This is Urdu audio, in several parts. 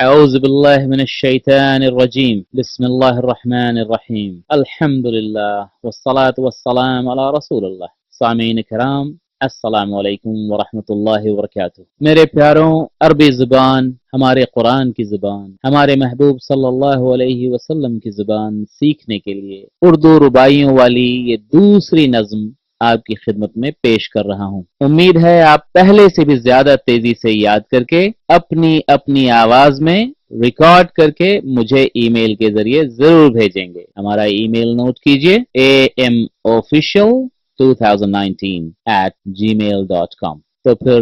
اعوذ باللہ من الشیطان الرجیم بسم اللہ الرحمن الرحیم الحمد للہ والصلاة والسلام علی رسول اللہ۔ سامعین کرام، السلام علیکم ورحمۃ اللہ وبرکاتہ۔ میرے پیاروں، عربی زبان ہمارے قرآن کی زبان، ہمارے محبوب صلی اللہ علیہ وسلم کی زبان سیکھنے کے لیے اردو رباعیوں والی یہ دوسری نظم آپ کی خدمت میں پیش کر رہا ہوں۔ امید ہے آپ پہلے سے بھی زیادہ تیزی سے یاد کر کے اپنی آواز میں ریکارڈ کر کے مجھے ای میل کے ذریعے ضرور بھیجیں گے۔ ہمارا ای میل نوٹ کیجئے amofficial2019@gmail.com۔ تو پھر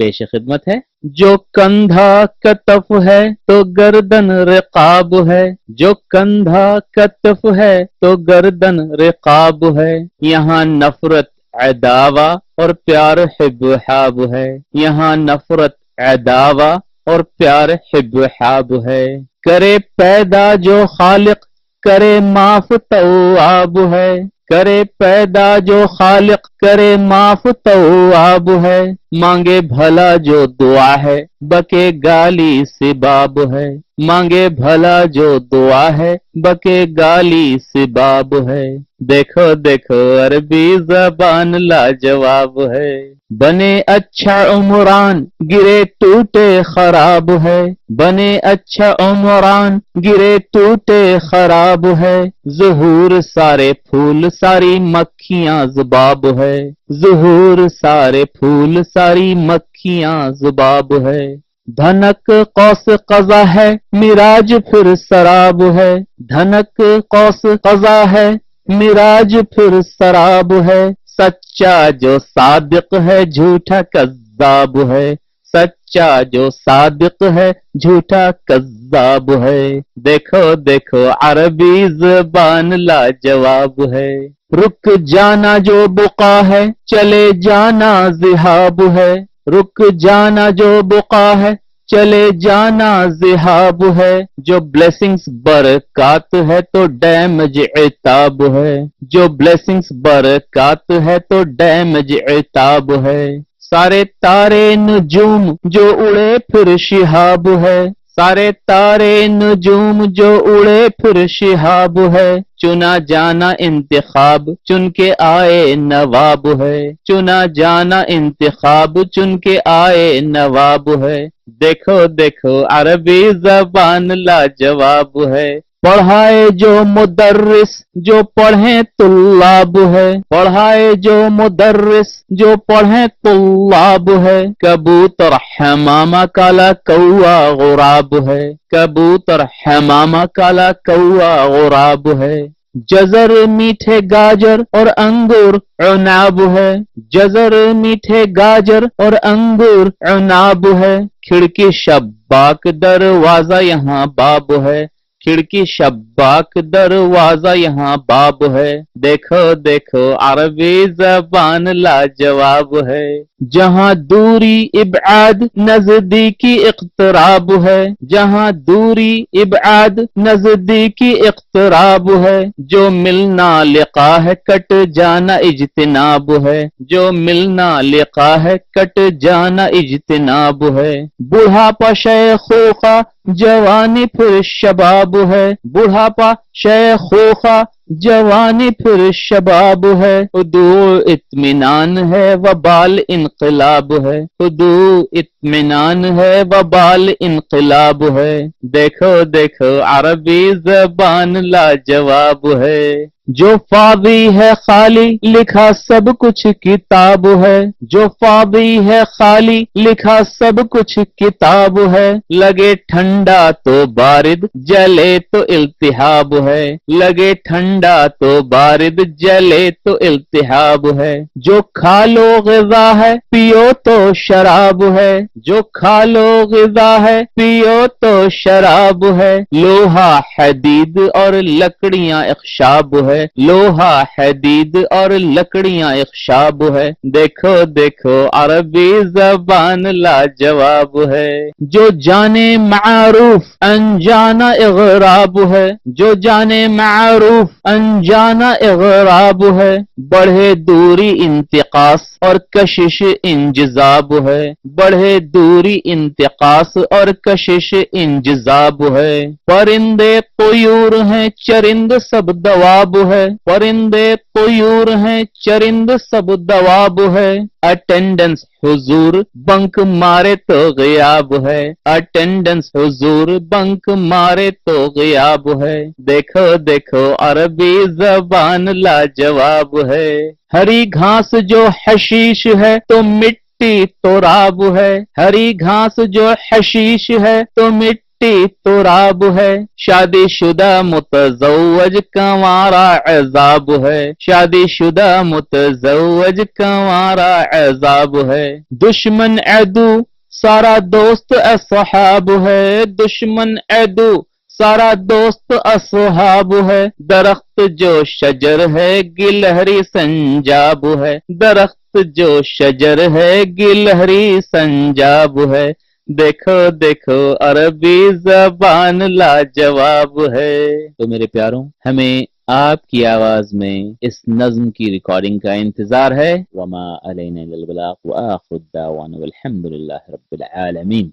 پیش خدمت ہے۔ جو کندھا کتف ہے تو گردن رقاب ہے، جو کندھا کتف ہے تو گردن رقاب ہے، یہاں نفرت عداوہ اور پیار حب حاب ہے، یہاں نفرت عداوہ اور پیار حب حاب ہے۔ کرے پیدا جو خالق کرے معاف تواب ہے، کرے پیدا جو خالق کرے معاف تواب ہے، مانگے بھلا جو دعا ہے بکے گالی سباب ہے، مانگے بھلا جو دعا ہے بکے گالی سباب ہے۔ دیکھو دیکھو عربی زبان لاجواب ہے، بنے اچھا عمران گرے ٹوٹے خراب ہے، بنے اچھا عمران گرے ٹوٹے خراب ہے، ظہور سارے پھول ساری مکھیاں زباب ہے، ظہور سارے پھول ساری مکھیاں زباب ہے۔ دھنک قوس قضا ہے مراج پھر سراب ہے، دھنک قوس قضا ہے مراج پھر سراب ہے، سچا جو صادق ہے جھوٹا کذاب ہے، سچا جو صادق ہے جھوٹا کذاب ہے۔ دیکھو دیکھو عربی زبان لاجواب ہے، رک جانا جو بقا ہے چلے جانا ذہاب ہے، رک جانا جو بقا ہے چلے جانا ذہاب ہے، جو بلیسنگز برکات ہے تو ڈیمیج عتاب ہے، جو بلیسنگز برکات ہے تو ڈیمیج عتاب ہے۔ سارے تارے نجوم جو اڑے پھر شہاب ہے، سارے تارے نجوم جو اڑے پھر شہاب ہے، چنا جانا انتخاب چن کے آئے نواب ہے، چنا جانا انتخاب چن کے آئے نواب ہے۔ دیکھو دیکھو عربی زبان لاجواب ہے، پڑھائے جو مدرس جو پڑھیں طلاب ہے، پڑھائے جو مدرس جو پڑھیں طلاب ہے، کبوتر حمامہ کالا کوا غراب ہے، کبوتر حمامہ کالا کوا غراب ہے۔ جزر میٹھے گاجر اور انگور عناب ہے، جزر میٹھے گاجر اور انگور عناب ہے، کھڑکی شباک دروازہ یہاں باب ہے، کھڑکی شباک دروازہ یہاں باب ہے۔ دیکھو دیکھو عربی زبان لاجواب ہے، جہاں دوری ابعاد نزدیکی اقتراب ہے، جہاں دوری ابعاد نزدیکی اقتراب ہے، جو ملنا لقا ہے کٹ جانا اجتناب ہے، جو ملنا لقا ہے کٹ جانا اجتناب ہے۔ بڑھاپا شیخوخہ جوانی پھر شباب ہے، بڑھاپا شیخوخہ جوانی پھر شباب ہے، خضوع اطمینان ہے وبال انقلاب ہے، خضوع اطمینان ہے وبال انقلاب ہے۔ دیکھو دیکھو عربی زبان لاجواب ہے، جو فاضی ہے خالی لکھا سب کچھ کتاب ہے، جو فاضی ہے خالی لکھا سب کچھ کتاب ہے، لگے ٹھنڈا تو بارد جلے تو التہاب ہے، لگے ٹھنڈا تو بارد جلے تو التہاب ہے۔ جو کھا لو غذا ہے پیو تو شراب ہے، جو کھا لو غذا ہے پیو تو شراب ہے، لوہا حدید اور لکڑیاں اخشاب ہے، لوہا حدید اور لکڑیاں اخشاب ہے۔ دیکھو دیکھو عربی زبان لاجواب ہے، جو جانے معروف انجانا اغراب ہے، جو جانے معروف انجانا اغراب ہے، بڑھے دوری انتقاص اور کشش انجذاب ہے، بڑھے دوری انتقاص اور کشش انجذاب ہے۔ پرندے طیور ہیں چرند سب دواب ہے، پرندے طیور ہیں چرند سب دواب ہے۔ اٹینڈنس حضور بنک مارے تو غیاب ہے، اٹینڈنس حضور بنک مارے تو غیاب ہے۔ دیکھو دیکھو عربی زبان لاجواب ہے، ہری گھاس جو حشیش ہے تو مٹی تراب ہے، ہری گھاس جو حشیش ہے تو مٹی تراب ہے۔ شادی شدہ متزوج کنوارا عذاب ہے، شادی شدہ متزوج کنوارا عذاب ہے۔ دشمن عدو سارا دوست اصحاب ہے، دشمن عدو سارا دوست اصحاب ہے۔ درخت جو شجر ہے گلہری سنجاب ہے، درخت جو شجر ہے گلہری سنجاب ہے۔ دیکھو دیکھو عربی زبان لاجواب ہے۔ تو میرے پیاروں، ہمیں آپ کی آواز میں اس نظم کی ریکارڈنگ کا انتظار ہے۔ وما علینا الا البلاغ وآخر الدعوانا والحمد للہ رب العالمین۔